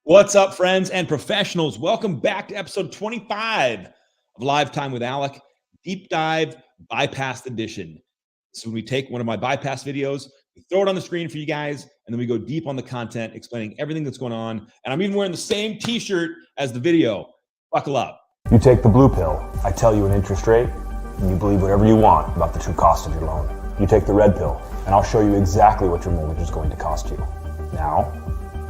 What's up, friends and professionals? Welcome back to episode 25 of LiveTime with Alec, Deep Dive Bypass Edition. So when we take one of my bypass videos, we throw it on the screen for you guys, and then we go deep on the content, explaining everything that's going on. And I'm even wearing the same t-shirt as the video. Buckle up. You take the blue pill, I tell you an interest rate, and you believe whatever you want about the true cost of your loan. You take the red pill, and I'll show you exactly what your mortgage is going to cost you, now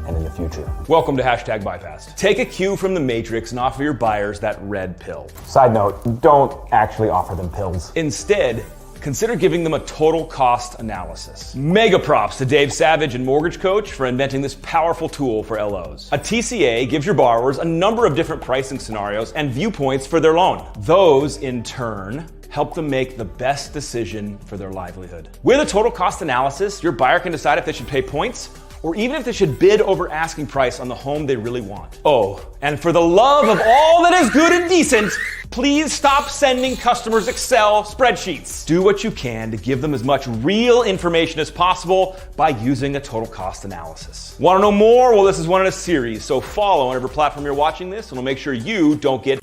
and in the future. Welcome to #Bypassed. Take a cue from the Matrix and offer your buyers that red pill. Side note, don't actually offer them pills. Instead, consider giving them a total cost analysis. Mega props to Dave Savage and Mortgage Coach for inventing this powerful tool for LOs. A TCA gives your borrowers a number of different pricing scenarios and viewpoints for their loan. Those, in turn, help them make the best decision for their livelihood. With a total cost analysis, your buyer can decide if they should pay points or even if they should bid over asking price on the home they really want. Oh, and for the love of all that is good and decent, please stop sending customers Excel spreadsheets. Do what you can to give them as much real information as possible by using a total cost analysis. Want to know more? Well, this is one in a series, so follow on whatever platform you're watching this, and we'll make sure you don't get...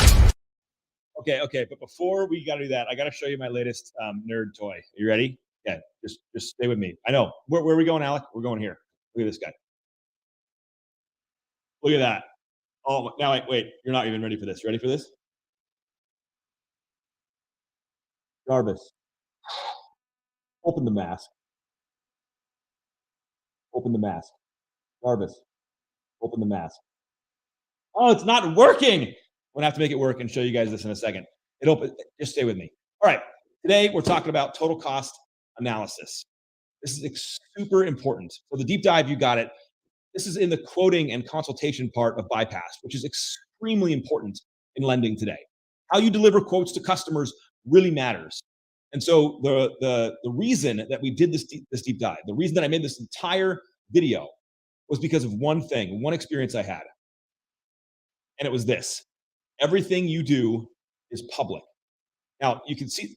Okay, but before we got to do that, I got to show you my latest nerd toy. Are you ready? Yeah, just stay with me. I know. Where are we going, Alec? We're going here. Look at this guy. Look at that. Oh, now wait. You're not even ready for this. Ready for this? Jarvis, open the mask. Open the mask. Jarvis, open the mask. Oh, it's not working. I'm gonna have to make it work and show you guys this in a second. Just stay with me. All right. Today we're talking about total cost analysis. This is super important. For the deep dive, you got it. This is in the quoting and consultation part of Bypass, which is extremely important in lending today. How you deliver quotes to customers really matters. And so the reason that we did this deep dive, the reason that I made this entire video was because of one thing, one experience I had. And it was this: everything you do is public. Now you can see,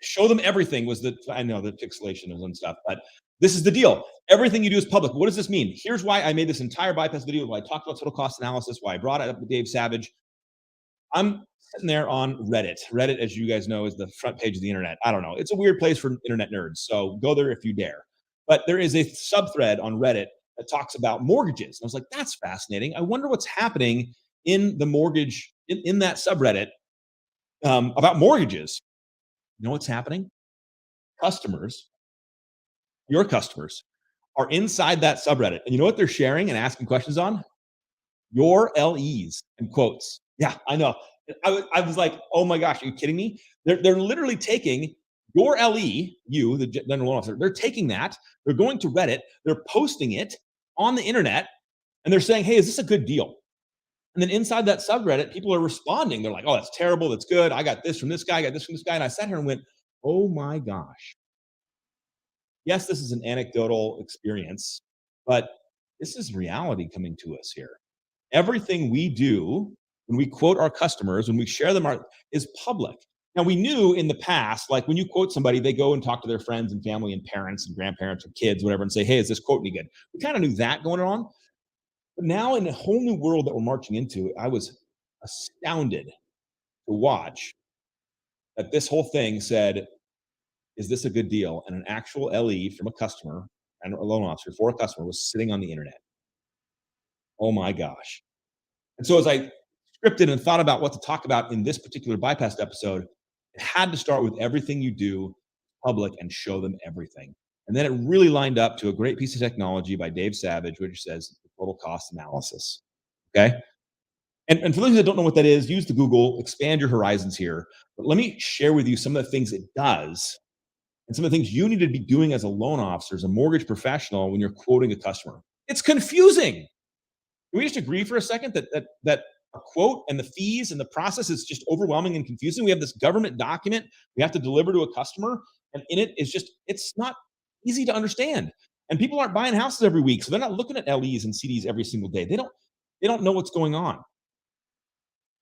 show them everything was I know the pixelation and stuff, but this is the deal. Everything you do is public. What does this mean? Here's why I made this entire bypass video, why I talked about total cost analysis, why I brought it up with Dave Savage. I'm sitting there on Reddit. Reddit, as you guys know, is the front page of the internet. I don't know. It's a weird place for internet nerds, so go there if you dare. But there is a subthread on Reddit that talks about mortgages. And I was like, that's fascinating. I wonder what's happening in the mortgage, in that subreddit about mortgages. You know what's happening? Your customers are inside that subreddit. And you know what they're sharing and asking questions on? Your LEs and quotes. Yeah, I know. I was like, oh my gosh, are you kidding me? They're literally taking your LE, you, the general loan officer, they're taking that, they're going to Reddit, they're posting it on the internet, and they're saying, hey, is this a good deal? And then inside that subreddit, people are responding. They're like, oh, that's terrible, that's good. I got this from this guy, I got this from this guy. And I sat here and went, oh my gosh. Yes, this is an anecdotal experience, but this is reality coming to us here. Everything we do when we quote our customers, when we share them, is public. Now, we knew in the past, like when you quote somebody, they go and talk to their friends and family and parents and grandparents or kids, whatever, and say, hey, is this quote any good? We kind of knew that going on. But now in a whole new world that we're marching into, I was astounded to watch that this whole thing said, is this a good deal? And an actual LE from a customer and a loan officer for a customer was sitting on the internet. Oh my gosh. And so as I scripted and thought about what to talk about in this particular bypass episode, it had to start with everything you do public and show them everything. And then it really lined up to a great piece of technology by Dave Savage, which says total cost analysis. Okay. And for those that don't know what that is, use the Google, expand your horizons here. But let me share with you some of the things it does and some of the things you need to be doing as a loan officer, as a mortgage professional, when you're quoting a customer. It's confusing. Can we just agree for a second that a quote and the fees and the process is just overwhelming and confusing? We have this government document we have to deliver to a customer, and in it is just, it's not easy to understand. And people aren't buying houses every week, so they're not looking at LEs and CDs every single day. They don't know what's going on.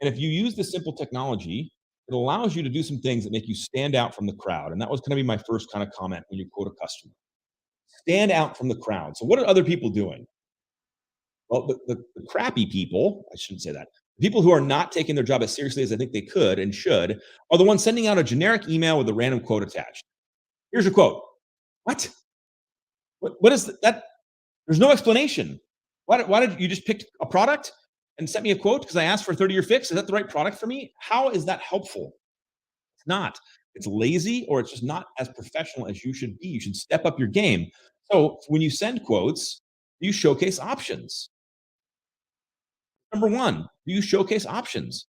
And if you use this simple technology, it allows you to do some things that make you stand out from the crowd. And that was going to be my first kind of comment when you quote a customer. Stand out from the crowd. So what are other people doing? Well, the crappy people, I shouldn't say that. People who are not taking their job as seriously as I think they could and should are the ones sending out a generic email with a random quote attached. Here's your quote. What? What is that? There's no explanation. Why did you just pick a product and sent me a quote because I asked for a 30-year fix? Is that the right product for me? How is that helpful? It's not. It's lazy or it's just not as professional as you should be. You should step up your game. So when you send quotes, you showcase options. Number one, do you showcase options?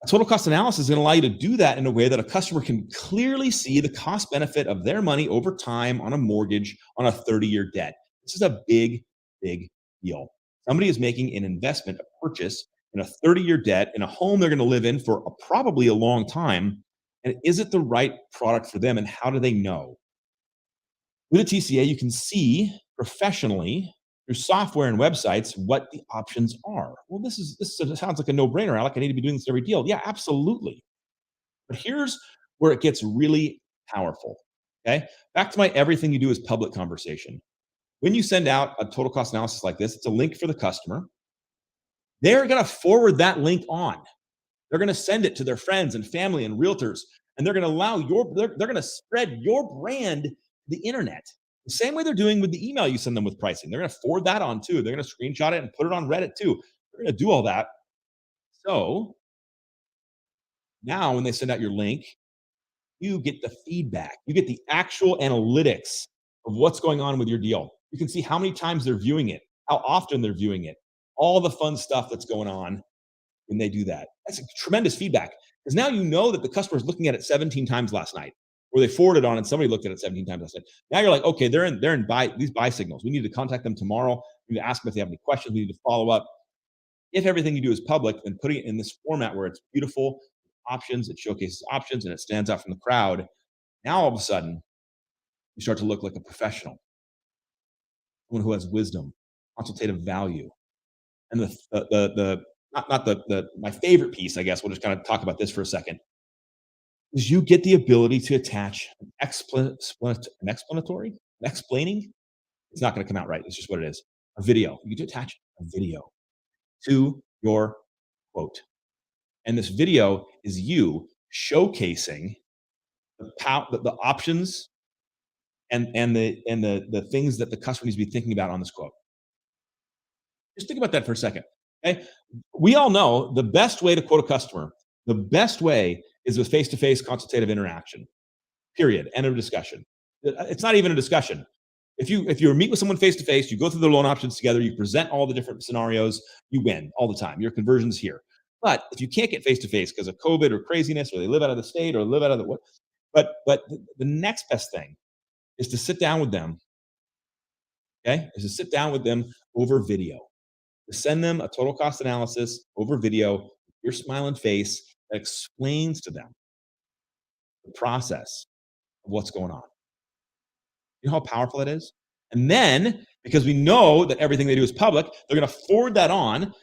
A total cost analysis is going to allow you to do that in a way that a customer can clearly see the cost benefit of their money over time on a mortgage on a 30-year debt. This is a big, big deal. Somebody is making an investment, a purchase in a 30-year debt in a home they're going to live in for probably a long time. And is it the right product for them? And how do they know? With a TCA, you can see professionally through software and websites what the options are. Well, this sounds like a no-brainer, Alec. I need to be doing this every deal. Yeah, absolutely. But here's where it gets really powerful. Okay, back to my everything you do is public conversation. When you send out a total cost analysis like this, it's a link for the customer. They're going to forward that link on. They're going to send it to their friends and family and realtors, and they're going to allow they're going to spread your brand to the internet. The same way they're doing with the email you send them with pricing. They're going to forward that on too. They're going to screenshot it and put it on Reddit too. They're going to do all that. So now when they send out your link, you get the feedback. You get the actual analytics of what's going on with your deal. You can see how many times they're viewing it, how often they're viewing it, all the fun stuff that's going on when they do that. That's a tremendous feedback because now you know that the customer is looking at it 17 times last night, or they forwarded on and somebody looked at it 17 times last night. Now you're like, okay, they're in these buy signals. We need to contact them tomorrow. We need to ask them if they have any questions. We need to follow up. If everything you do is public, then putting it in this format where it's beautiful options, it showcases options, and it stands out from the crowd. Now all of a sudden, you start to look like a professional, someone who has wisdom, consultative value, and my favorite piece, I guess, we'll just kind of talk about this for a second, is you get the ability to attach an explaining. It's not going to come out right. It's just what it is. A video. You get to attach a video to your quote. And this video is you showcasing the options and the things that the customer needs to be thinking about on this quote. Just think about that for a second. Okay. We all know the best way to quote a customer, the best way is with face-to-face consultative interaction. Period. End of discussion. It's not even a discussion. If you meet with someone face-to-face, you go through the loan options together, you present all the different scenarios, you win all the time. Your conversion's here. But if you can't get face-to-face because of COVID or craziness, or they live out of the state or live out of the what, but the next best thing is to sit down with them. Okay, is to sit down with them over video. To send them a total cost analysis over video, your smiling face that explains to them the process of what's going on. You know how powerful that is? And then, because we know that everything they do is public, they're going to forward that on.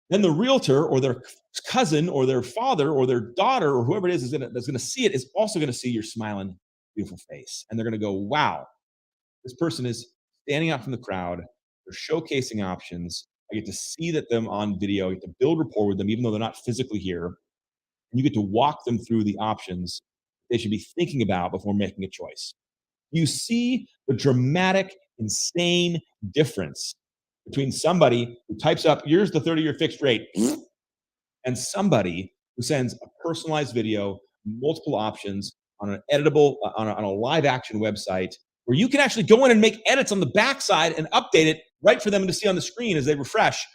Then the realtor or their cousin or their father or their daughter or whoever it is that's going to see it is also going to see your smiling, beautiful face. And they're going to go, wow, this person is standing out from the crowd. They're showcasing options. I get to see them on video. I get to build rapport with them, even though they're not physically here. And you get to walk them through the options they should be thinking about before making a choice. You see the dramatic, insane difference between somebody who types up, here's the 30-year fixed rate, and somebody who sends a personalized video, multiple options on an editable, on a live action website where you can actually go in and make edits on the backside and update it right for them to see on the screen as they refresh.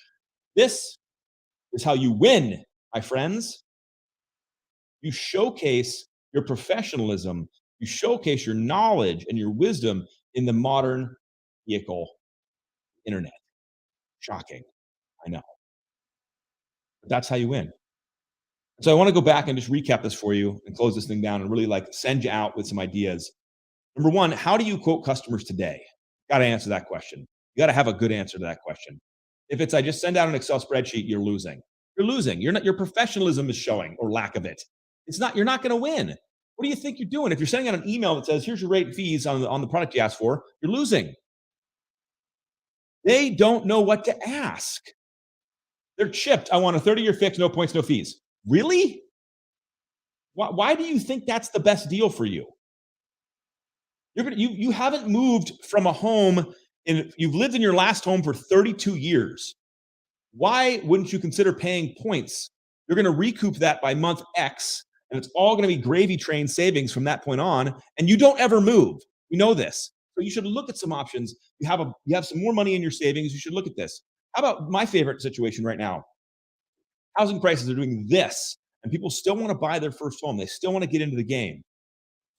This is how you win, my friends. You showcase your professionalism, you showcase your knowledge and your wisdom in the modern vehicle, internet. Shocking, I know. But that's how you win. So I want to go back and just recap this for you and close this thing down and really send you out with some ideas. Number one, how do you quote customers today? Got to answer that question. You got to have a good answer to that question. If it's I just send out an Excel spreadsheet, you're losing. You're losing. Your professionalism is showing, or lack of it. It's not. You're not going to win. What do you think you're doing? If you're sending out an email that says, here's your rate and fees on the product you asked for, you're losing. They don't know what to ask. They're chipped. I want a 30-year fix, no points, no fees. Really? Why do you think that's the best deal for you? You haven't moved from a home, and you've lived in your last home for 32 years. Why wouldn't you consider paying points? You're going to recoup that by month X, and it's all going to be gravy train savings from that point on, and you don't ever move. You know this. So you should look at some options. You have some more money in your savings. You should look at this. How about my favorite situation right now? Housing prices are doing this, and people still want to buy their first home. They still want to get into the game.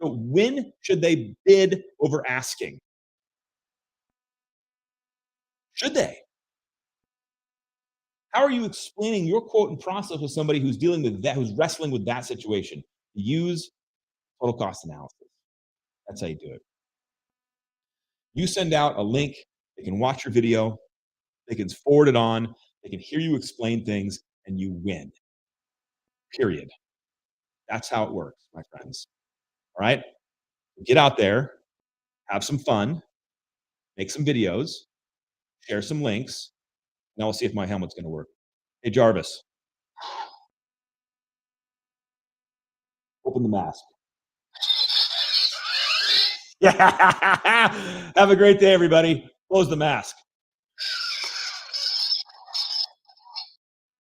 So when should they bid over asking? Should they? How are you explaining your quote and process with somebody who's dealing with that, who's wrestling with that situation? Use total cost analysis. That's how you do it. You send out a link, they can watch your video, they can forward it on, they can hear you explain things, and you win. Period. That's how it works, my friends. All right? Get out there, have some fun, make some videos, share some links. Now we'll see if my helmet's going to work. Hey, Jarvis, open the mask. Yeah. Have a great day, everybody. Close the mask.